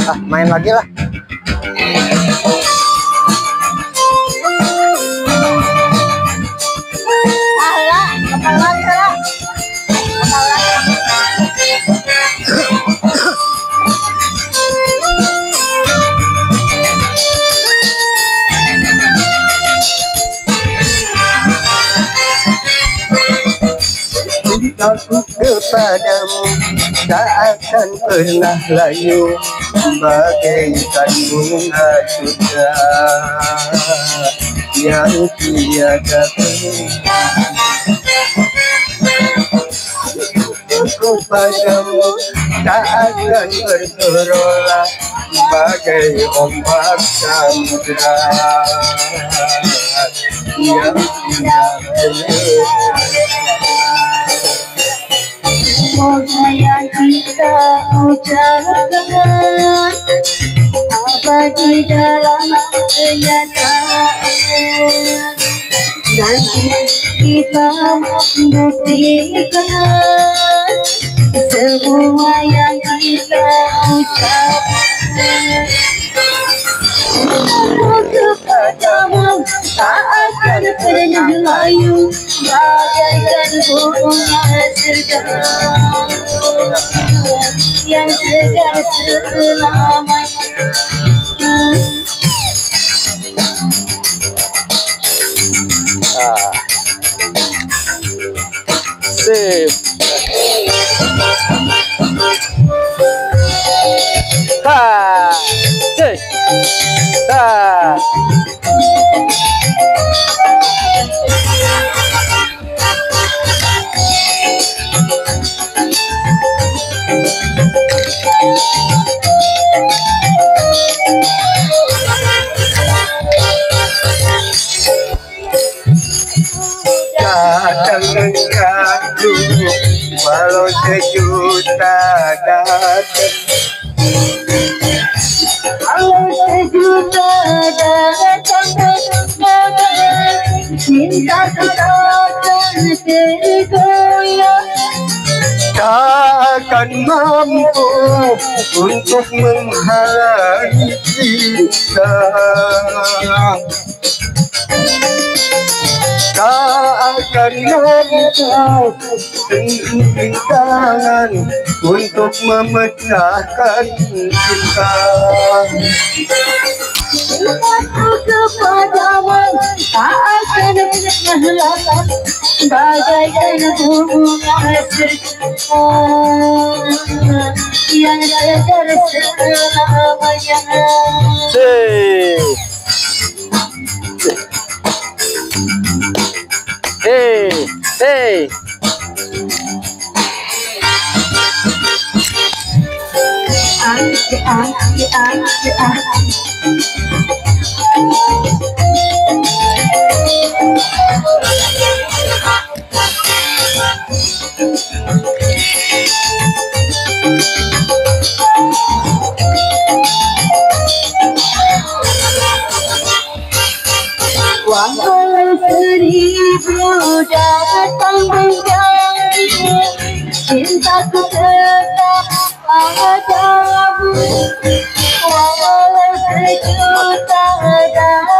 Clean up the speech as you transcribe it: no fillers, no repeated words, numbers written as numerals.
Ah, main lagi lah. Aku kepadamu tak akan pernah layu, bagaikan bunga sutra yang tiada kepadamu tak akan bergejolak, bagai ombak samudra yang tiada. Semoga yang kita ucapkan abadi dalam kenyataan, nanti kita membuktikan semua yang kita ucapkan. Kepadamu tak akan pernah layu, bagaikan bunga segar yang segar selamanya. Sip. Datang mengganggu walau sejuta datang, walau sejuta datang, cintaku takkan tergoyah, takkan mampu untuk menghalangi kita. Tak akan mampu sendiri tangan untuk memecahkan cinta. Cintaku kepadamu tak akan pernah lalang, bagaikan bunga segar yang segar selamanya. Hey. Walau seribu datang mengganggu, cintaku tetap padamu. Walau sejuta datang